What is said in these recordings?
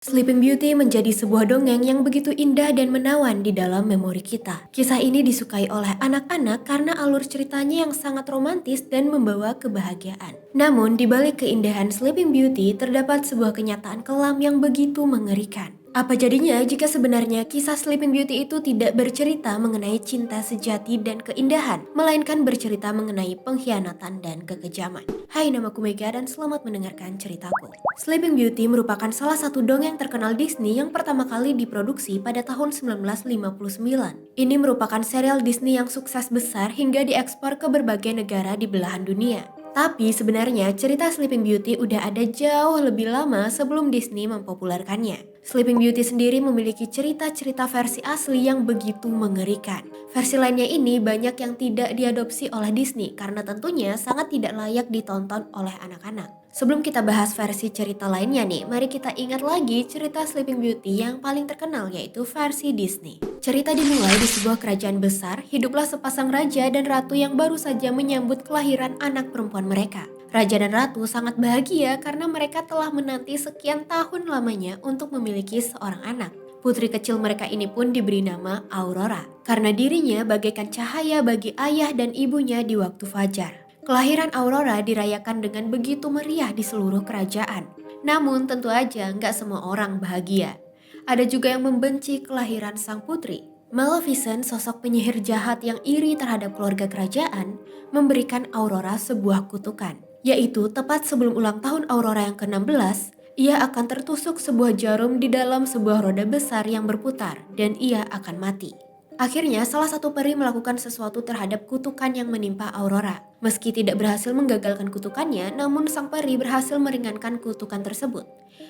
Sleeping Beauty menjadi sebuah dongeng yang begitu indah dan menawan di dalam memori kita. Kisah ini disukai oleh anak-anak karena alur ceritanya yang sangat romantis dan membawa kebahagiaan. Namun, di balik keindahan Sleeping Beauty terdapat sebuah kenyataan kelam yang begitu mengerikan. Apa jadinya jika sebenarnya kisah Sleeping Beauty itu tidak bercerita mengenai cinta sejati dan keindahan, melainkan bercerita mengenai pengkhianatan dan kekejaman? Hai, namaku Mega dan selamat mendengarkan ceritaku. Sleeping Beauty merupakan salah satu dongeng terkenal Disney yang pertama kali diproduksi pada tahun 1959. Ini merupakan serial Disney yang sukses besar hingga diekspor ke berbagai negara di belahan dunia. Tapi sebenarnya cerita Sleeping Beauty udah ada jauh lebih lama sebelum Disney mempopulerkannya. Sleeping Beauty sendiri memiliki cerita-cerita versi asli yang begitu mengerikan. Versi lainnya ini banyak yang tidak diadopsi oleh Disney karena tentunya sangat tidak layak ditonton oleh anak-anak. Sebelum kita bahas versi cerita lainnya nih, mari kita ingat lagi cerita Sleeping Beauty yang paling terkenal yaitu versi Disney. Cerita dimulai di sebuah kerajaan besar, hiduplah sepasang raja dan ratu yang baru saja menyambut kelahiran anak perempuan mereka. Raja dan ratu sangat bahagia karena mereka telah menanti sekian tahun lamanya untuk memiliki seorang anak. Putri kecil mereka ini pun diberi nama Aurora, karena dirinya bagaikan cahaya bagi ayah dan ibunya di waktu fajar. Kelahiran Aurora dirayakan dengan begitu meriah di seluruh kerajaan. Namun tentu aja nggak semua orang bahagia. Ada juga yang membenci kelahiran sang putri. Maleficent, sosok penyihir jahat yang iri terhadap keluarga kerajaan, memberikan Aurora sebuah kutukan. Yaitu tepat sebelum ulang tahun Aurora yang ke-16, ia akan tertusuk sebuah jarum di dalam sebuah roda besar yang berputar dan ia akan mati. Akhirnya salah satu peri melakukan sesuatu terhadap kutukan yang menimpa Aurora. Meski tidak berhasil menggagalkan kutukannya, namun sang peri berhasil meringankan kutukan tersebut.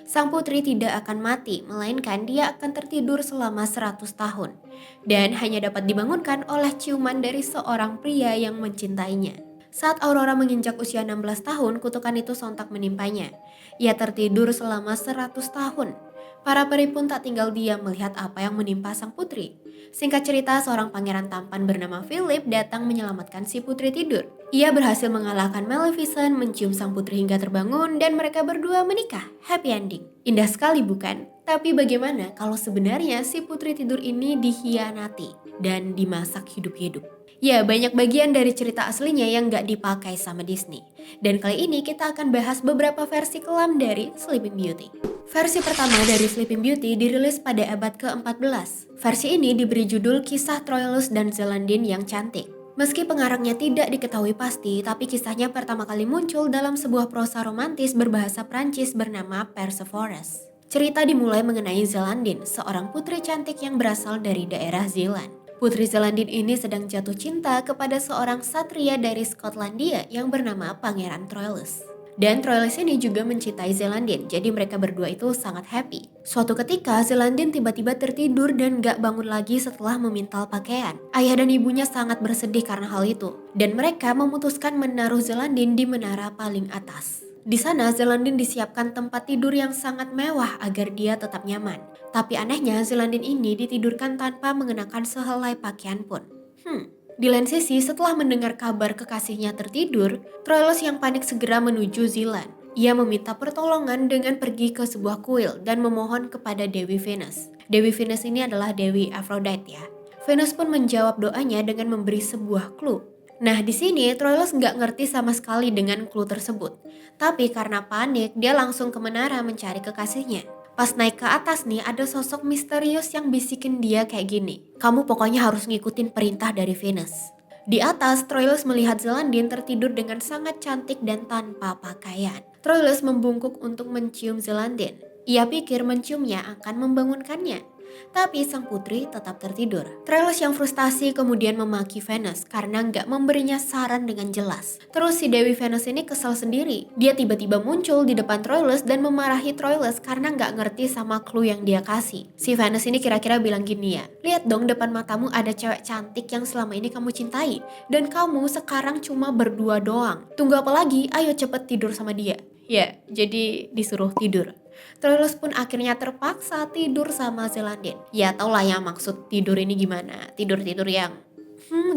Sang putri tidak akan mati, melainkan dia akan tertidur selama 100 tahun. Dan hanya dapat dibangunkan oleh ciuman dari seorang pria yang mencintainya. Saat Aurora menginjak usia 16 tahun, kutukan itu sontak menimpanya. Ia tertidur selama 100 tahun. Para peri pun tak tinggal diam melihat apa yang menimpa sang putri. Singkat cerita, seorang pangeran tampan bernama Philip datang menyelamatkan si putri tidur. Ia berhasil mengalahkan Maleficent, mencium sang putri hingga terbangun, dan mereka berdua menikah. Happy ending. Indah sekali bukan? Tapi bagaimana kalau sebenarnya si putri tidur ini dikhianati dan dimasak hidup-hidup? Ya, banyak bagian dari cerita aslinya yang nggak dipakai sama Disney. Dan kali ini kita akan bahas beberapa versi kelam dari Sleeping Beauty. Versi pertama dari Sleeping Beauty dirilis pada abad ke-14. Versi ini diberi judul Kisah Troilus dan Zelandine yang Cantik. Meski pengarangnya tidak diketahui pasti, tapi kisahnya pertama kali muncul dalam sebuah prosa romantis berbahasa Prancis bernama Persephores. Cerita dimulai mengenai Zelandine, seorang putri cantik yang berasal dari daerah Zeeland. Putri Zelandine ini sedang jatuh cinta kepada seorang satria dari Skotlandia yang bernama Pangeran Troilus. Dan Troilus ini juga mencintai Zelandine, jadi mereka berdua itu sangat happy. Suatu ketika, Zelandine tiba-tiba tertidur dan gak bangun lagi setelah memintal pakaian. Ayah dan ibunya sangat bersedih karena hal itu, dan mereka memutuskan menaruh Zelandine di menara paling atas. Di sana, Zelandine disiapkan tempat tidur yang sangat mewah agar dia tetap nyaman. Tapi anehnya, Zelandine ini ditidurkan tanpa mengenakan sehelai pakaian pun. Di lain sisi, setelah mendengar kabar kekasihnya tertidur, Troilus yang panik segera menuju Zealand. Ia meminta pertolongan dengan pergi ke sebuah kuil dan memohon kepada Dewi Venus. Dewi Venus ini adalah Dewi Aphrodite ya. Venus pun menjawab doanya dengan memberi sebuah clue. Nah, di sini Troilus nggak ngerti sama sekali dengan clue tersebut. Tapi karena panik, dia langsung ke menara mencari kekasihnya. Pas naik ke atas nih, ada sosok misterius yang bisikin dia kayak gini. Kamu pokoknya harus ngikutin perintah dari Venus. Di atas, Troilus melihat Zelandine tertidur dengan sangat cantik dan tanpa pakaian. Troilus membungkuk untuk mencium Zelandine. Ia pikir menciumnya akan membangunkannya. Tapi sang putri tetap tertidur. Troilus yang frustasi kemudian memaki Venus karena nggak memberinya saran dengan jelas. Terus si Dewi Venus ini kesal sendiri. Dia tiba-tiba muncul di depan Troilus dan memarahi Troilus karena nggak ngerti sama clue yang dia kasih. Si Venus ini kira-kira bilang gini ya, lihat dong depan matamu ada cewek cantik yang selama ini kamu cintai. Dan kamu sekarang cuma berdua doang. Tunggu apa lagi? Ayo cepet tidur sama dia. Ya, jadi disuruh tidur. Troilus pun akhirnya terpaksa tidur sama Zelandine. Ya tau lah ya maksud tidur ini gimana. Tidur-tidur yang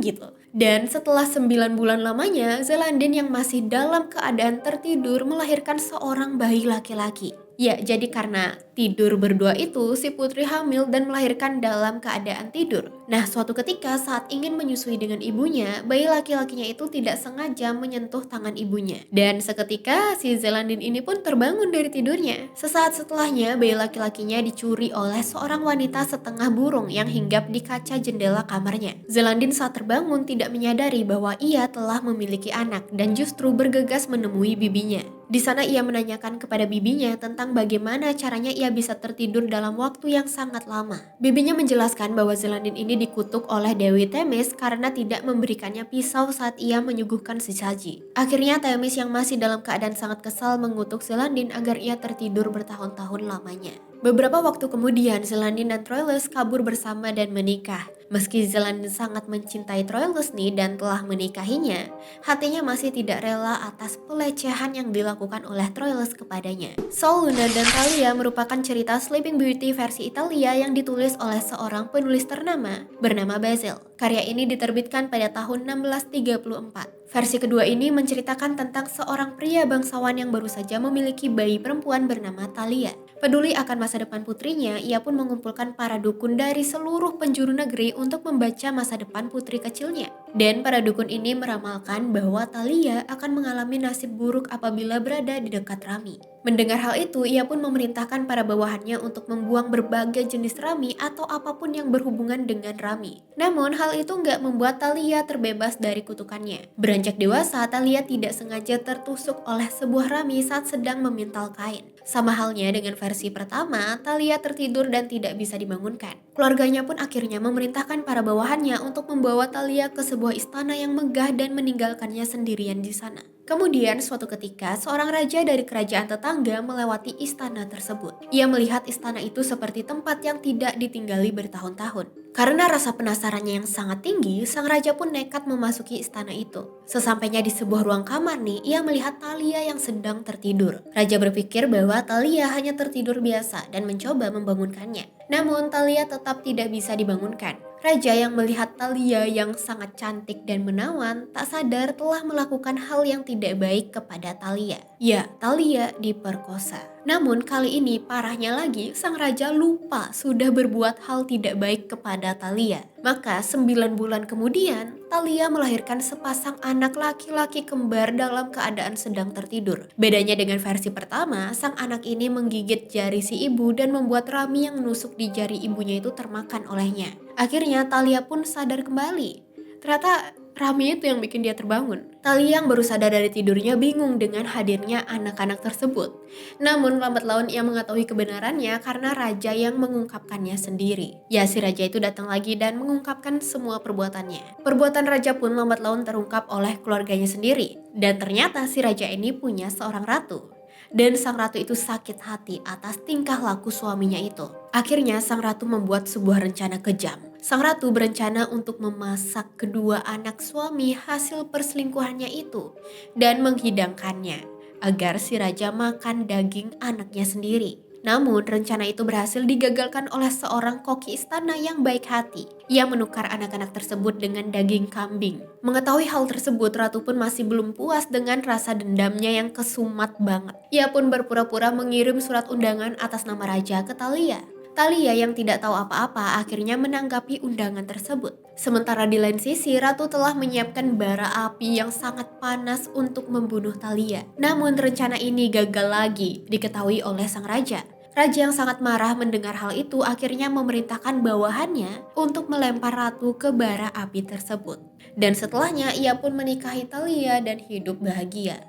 gitu. Dan setelah 9 bulan lamanya, Zelandine yang masih dalam keadaan tertidur melahirkan seorang bayi laki-laki. Ya, jadi karena tidur berdua itu, si putri hamil dan melahirkan dalam keadaan tidur. Nah, suatu ketika saat ingin menyusui dengan ibunya, bayi laki-lakinya itu tidak sengaja menyentuh tangan ibunya. Dan seketika si Zelandin ini pun terbangun dari tidurnya. Sesaat setelahnya, bayi laki-lakinya dicuri oleh seorang wanita setengah burung yang hinggap di kaca jendela kamarnya. Zelandin saat terbangun tidak menyadari bahwa ia telah memiliki anak dan justru bergegas menemui bibinya. Di sana ia menanyakan kepada bibinya tentang bagaimana caranya ia bisa tertidur dalam waktu yang sangat lama. Bibinya menjelaskan bahwa Zelandin ini dikutuk oleh Dewi Themis karena tidak memberikannya pisau saat ia menyuguhkan sesaji. Akhirnya Themis yang masih dalam keadaan sangat kesal mengutuk Zelandin agar ia tertidur bertahun-tahun lamanya. Beberapa waktu kemudian, Zelandin dan Troilus kabur bersama dan menikah. Meski Zelandin sangat mencintai Troilus nih dan telah menikahinya, hatinya masih tidak rela atas pelecehan yang dilakukan oleh Troilus kepadanya. Sol, Luna, dan Thalia merupakan cerita Sleeping Beauty versi Italia yang ditulis oleh seorang penulis ternama bernama Basil. Karya ini diterbitkan pada tahun 1634. Versi kedua ini menceritakan tentang seorang pria bangsawan yang baru saja memiliki bayi perempuan bernama Thalia. Peduli akan masa depan putrinya, ia pun mengumpulkan para dukun dari seluruh penjuru negeri untuk membaca masa depan putri kecilnya. Dan para dukun ini meramalkan bahwa Thalia akan mengalami nasib buruk apabila berada di dekat Rami. Mendengar hal itu, ia pun memerintahkan para bawahannya untuk membuang berbagai jenis Rami atau apapun yang berhubungan dengan Rami. Namun, hal itu nggak membuat Thalia terbebas dari kutukannya. Beranjak dewasa, Thalia tidak sengaja tertusuk oleh sebuah Rami saat sedang memintal kain. Sama halnya dengan versi pertama, Thalia tertidur dan tidak bisa dibangunkan. Keluarganya pun akhirnya memerintahkan para bawahannya untuk membawa Thalia ke sebuah istana yang megah dan meninggalkannya sendirian di sana. Kemudian suatu ketika seorang raja dari kerajaan tetangga melewati istana tersebut. Ia melihat istana itu seperti tempat yang tidak ditinggali bertahun-tahun. Karena rasa penasarannya yang sangat tinggi, sang raja pun nekat memasuki istana itu. Sesampainya di sebuah ruang kamar nih, ia melihat Thalia yang sedang tertidur. Raja berpikir bahwa Thalia hanya tertidur biasa dan mencoba membangunkannya. Namun Thalia tetap tidak bisa dibangunkan. Raja yang melihat Thalia yang sangat cantik dan menawan tak sadar telah melakukan hal yang tidak baik kepada Thalia. Ya, Thalia diperkosa. Namun kali ini parahnya lagi, sang raja lupa sudah berbuat hal tidak baik kepada Thalia. Maka 9 bulan kemudian, Thalia melahirkan sepasang anak laki-laki kembar dalam keadaan sedang tertidur. Bedanya dengan versi pertama, sang anak ini menggigit jari si ibu dan membuat Rami yang menusuk di jari ibunya itu termakan olehnya. Akhirnya Thalia pun sadar kembali. Ternyata Rami itu yang bikin dia terbangun. Thalia yang baru sadar dari tidurnya bingung dengan hadirnya anak-anak tersebut. Namun lambat laun ia mengetahui kebenarannya karena raja yang mengungkapkannya sendiri. Ya, si raja itu datang lagi dan mengungkapkan semua perbuatannya. Perbuatan raja pun lambat laun terungkap oleh keluarganya sendiri. Dan ternyata si raja ini punya seorang ratu. Dan sang ratu itu sakit hati atas tingkah laku suaminya itu. Akhirnya sang ratu membuat sebuah rencana kejam. Sang ratu berencana untuk memasak kedua anak suami hasil perselingkuhannya itu dan menghidangkannya agar si raja makan daging anaknya sendiri. Namun rencana itu berhasil digagalkan oleh seorang koki istana yang baik hati. Ia menukar anak-anak tersebut dengan daging kambing. Mengetahui hal tersebut, ratu pun masih belum puas dengan rasa dendamnya yang kesumat banget. Ia pun berpura-pura mengirim surat undangan atas nama raja ke Thalia. Thalia yang tidak tahu apa-apa akhirnya menanggapi undangan tersebut. Sementara di lain sisi, ratu telah menyiapkan bara api yang sangat panas untuk membunuh Thalia. Namun rencana ini gagal lagi diketahui oleh sang raja. Raja yang sangat marah mendengar hal itu akhirnya memerintahkan bawahannya untuk melempar ratu ke bara api tersebut. Dan setelahnya ia pun menikahi Thalia dan hidup bahagia.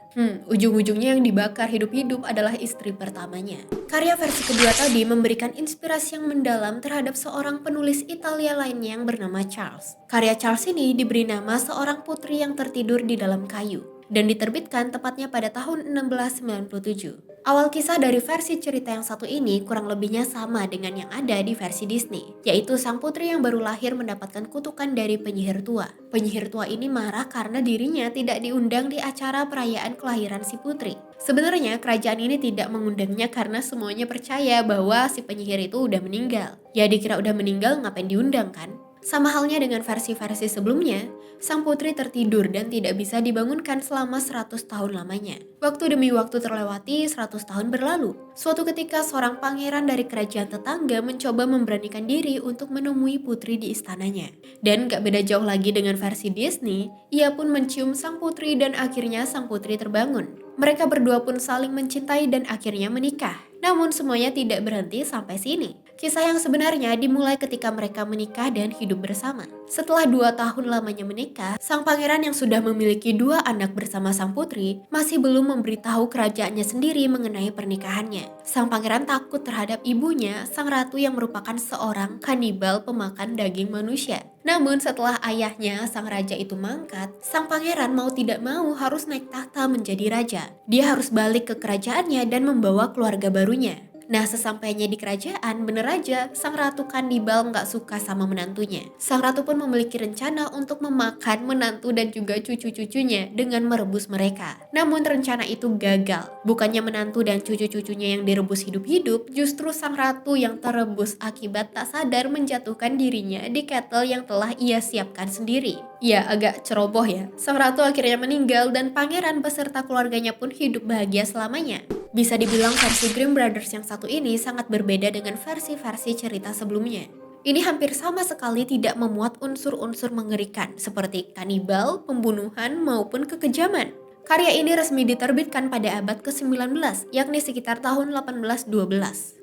Ujung-ujungnya yang dibakar hidup-hidup adalah istri pertamanya. Karya versi kedua tadi memberikan inspirasi yang mendalam terhadap seorang penulis Italia lainnya yang bernama Charles. Karya Charles ini diberi nama seorang putri yang tertidur di dalam kayu dan diterbitkan tepatnya pada tahun 1697. Awal kisah dari versi cerita yang satu ini kurang lebihnya sama dengan yang ada di versi Disney, yaitu sang putri yang baru lahir mendapatkan kutukan dari penyihir tua. Penyihir tua ini marah karena dirinya tidak diundang di acara perayaan kelahiran si putri. Sebenarnya kerajaan ini tidak mengundangnya karena semuanya percaya bahwa si penyihir itu udah meninggal. Ya dikira udah meninggal ngapain diundang kan? Sama halnya dengan versi-versi sebelumnya, sang putri tertidur dan tidak bisa dibangunkan selama 100 tahun lamanya. Waktu demi waktu terlewati, 100 tahun berlalu. Suatu ketika seorang pangeran dari kerajaan tetangga mencoba memberanikan diri untuk menemui putri di istananya. Dan gak beda jauh lagi dengan versi Disney, ia pun mencium sang putri dan akhirnya sang putri terbangun. Mereka berdua pun saling mencintai dan akhirnya menikah. Namun semuanya tidak berhenti sampai sini. Kisah yang sebenarnya dimulai ketika mereka menikah dan hidup bersama. Setelah 2 tahun lamanya menikah, sang pangeran yang sudah memiliki 2 anak bersama sang putri masih belum memberitahu kerajaannya sendiri mengenai pernikahannya. Sang pangeran takut terhadap ibunya, sang ratu yang merupakan seorang kanibal pemakan daging manusia. Namun setelah ayahnya, sang raja itu mangkat, sang pangeran mau tidak mau harus naik tahta menjadi raja. Dia harus balik ke kerajaannya dan membawa keluarga barunya. Nah, sesampainya di kerajaan, bener aja, sang ratu kanibal nggak suka sama menantunya. Sang ratu pun memiliki rencana untuk memakan menantu dan juga cucu-cucunya dengan merebus mereka. Namun rencana itu gagal. Bukannya menantu dan cucu-cucunya yang direbus hidup-hidup, justru sang ratu yang terebus akibat tak sadar menjatuhkan dirinya di kettle yang telah ia siapkan sendiri. Ya, agak ceroboh ya. Sang ratu akhirnya meninggal dan pangeran beserta keluarganya pun hidup bahagia selamanya. Bisa dibilang versi Grimm Brothers yang satu ini sangat berbeda dengan versi-versi cerita sebelumnya. Ini hampir sama sekali tidak memuat unsur-unsur mengerikan seperti kanibal, pembunuhan, maupun kekejaman. Karya ini resmi diterbitkan pada abad ke-19, yakni sekitar tahun 1812.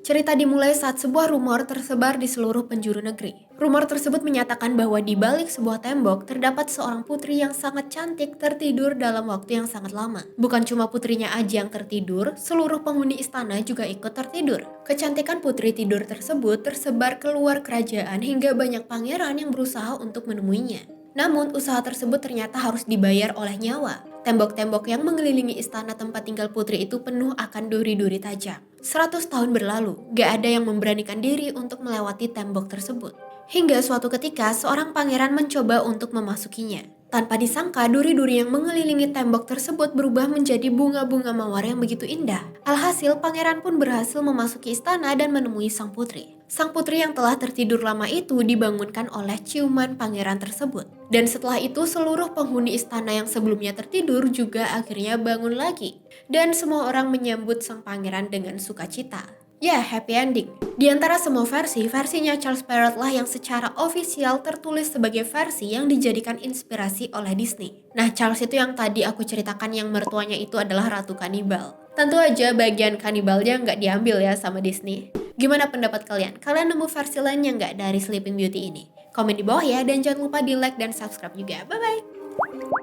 Cerita dimulai saat sebuah rumor tersebar di seluruh penjuru negeri. Rumor tersebut menyatakan bahwa di balik sebuah tembok terdapat seorang putri yang sangat cantik tertidur dalam waktu yang sangat lama. Bukan cuma putrinya aja yang tertidur, seluruh penghuni istana juga ikut tertidur. Kecantikan putri tidur tersebut tersebar keluar kerajaan hingga banyak pangeran yang berusaha untuk menemuinya. Namun, usaha tersebut ternyata harus dibayar oleh nyawa. Tembok-tembok yang mengelilingi istana tempat tinggal putri itu penuh akan duri-duri tajam. 100 tahun berlalu, gak ada yang memberanikan diri untuk melewati tembok tersebut. Hingga suatu ketika, seorang pangeran mencoba untuk memasukinya. Tanpa disangka, duri-duri yang mengelilingi tembok tersebut berubah menjadi bunga-bunga mawar yang begitu indah. Alhasil, pangeran pun berhasil memasuki istana dan menemui sang putri. Sang putri yang telah tertidur lama itu dibangunkan oleh ciuman pangeran tersebut. Dan setelah itu seluruh penghuni istana yang sebelumnya tertidur juga akhirnya bangun lagi. Dan semua orang menyambut sang pangeran dengan sukacita. Ya, happy ending. Di antara semua versi, versinya Charles Perrault lah yang secara ofisial tertulis sebagai versi yang dijadikan inspirasi oleh Disney. Nah, Charles itu yang tadi aku ceritakan yang mertuanya itu adalah Ratu Kanibal. Tentu aja bagian kanibalnya nggak diambil ya sama Disney. Gimana pendapat kalian? Kalian nemu versi lainnya nggak dari Sleeping Beauty ini? Komen di bawah ya, dan jangan lupa di like dan subscribe juga. Bye-bye!